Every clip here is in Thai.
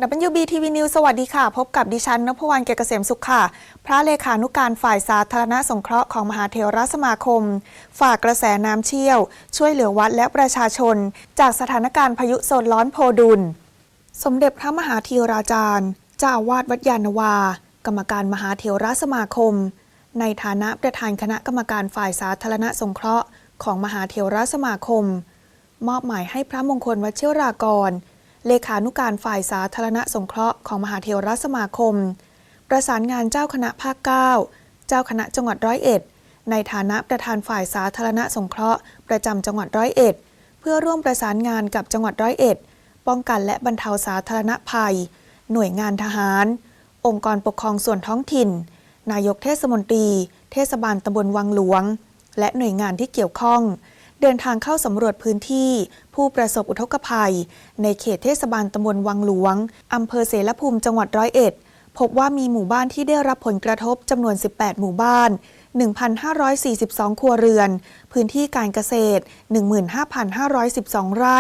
WBTV News สวัสดีค่ะพบกับดิฉันนภวรรณ เกษมสุขค่ะพระเลขานุการฝ่ายสาธารณสงเคราะห์ของมหาเถรสมาคมฝากกระแสน้ำเชี่ยวช่วยเหลือวัดและประชาชนจากสถานการณ์พายุโซนร้อนโพดุลสมเด็จพระมหาเถราจารย์เจ้าอาวาสวัดยานนาวากรรมการมหาเถรสมาคมในฐานะประธานคณะกรรมการฝ่ายสาธารณสงเคราะห์ของมหาเถรสมาคมมอบหมายให้พระมงคลวชิรากรเลขานุการฝ่ายสาธารณสงเคราะห์ของมหาเถรสมาคมประสานงานเจ้าคณะภาค 9 เจ้าคณะจังหวัดร้อยเอ็ดในฐานะประธานฝ่ายสาธารณสงเคราะห์ประจำจังหวัดร้อยเอ็ดเพื่อร่วมประสานงานกับจังหวัดร้อยเอ็ดป้องกันและบรรเทาสาธารณภัยหน่วยงานทหารองค์กรปกครองส่วนท้องถิ่นนายกเทศมนตรีเทศบาลตำบลวังหลวงและหน่วยงานที่เกี่ยวข้องเดินทางเข้าสำรวจพื้นที่ผู้ประสบอุทกภัยในเขตเทศบาลตำบลวังหลวงอำเภอเสรภูมิจังหวัดร้อยเอ็ดพบว่ามีหมู่บ้านที่ได้รับผลกระทบจำนวน18หมู่บ้าน 1,542 ครัวเรือนพื้นที่การเกษตร 15,512 ไร่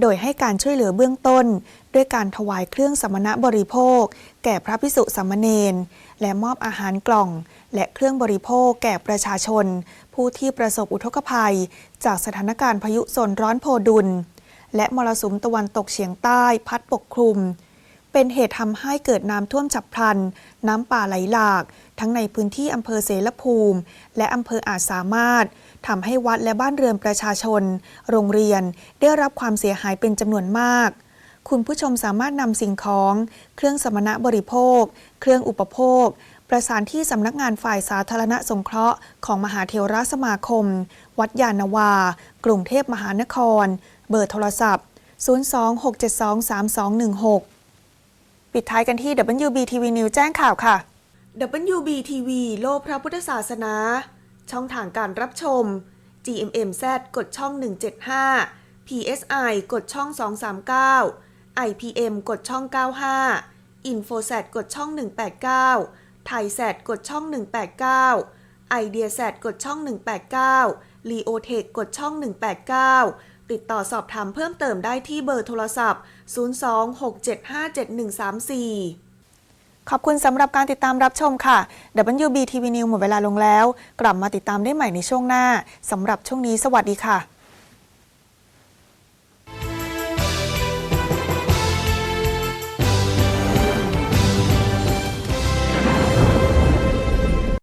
โดยให้การช่วยเหลือเบื้องต้นด้วยการถวายเครื่องสมณบริโภคแก่พระภิกษุสามเณรและมอบอาหารกล่องและเครื่องบริโภคแก่ประชาชนผู้ที่ประสบอุทกภัยจากสถานการณ์พายุโซนร้อนโพดุลและมรสุมตะวันตกเฉียงใต้พัดปกคลุมเป็นเหตุทำให้เกิดน้ำท่วมฉับพลันน้ำป่าไหลหลากทั้งในพื้นที่อำเภอเสรภูมิและอำเภออาจสามารถทำให้วัดและบ้านเรือนประชาชนโรงเรียนได้รับความเสียหายเป็นจำนวนมากคุณผู้ชมสามารถนำสิ่งของเครื่องสมณบริโภคเครื่องอุปโภคประสานที่สำนักงานฝ่ายสาธารณสงเคราะห์ของมหาเถรสมาคมวัดยานนาวากรุงเทพมหานครเบอร์โทรศัพท์ 026723216 ปิดท้ายกันที่ WBTV News แจ้งข่าวค่ะ WBTV โลกพระพุทธศาสนาช่องทางการรับชม GMMZ กดช่อง 175 PSI กดช่อง 239 IPM กดช่อง 95 InfoSat กดช่อง 189 ไทยแซดกดช่อง 189 ไอเดียแซดกดช่อง 189 ลีโอเทคกดช่อง 189 ติดต่อสอบถามเพิ่มเติมได้ที่เบอร์โทรศัพท์ 026757134 ขอบคุณสำหรับการติดตามรับชมค่ะ WBTV News หมดเวลาลงแล้วกลับมาติดตามได้ใหม่ในช่วงหน้าสำหรับช่วงนี้สวัสดีค่ะ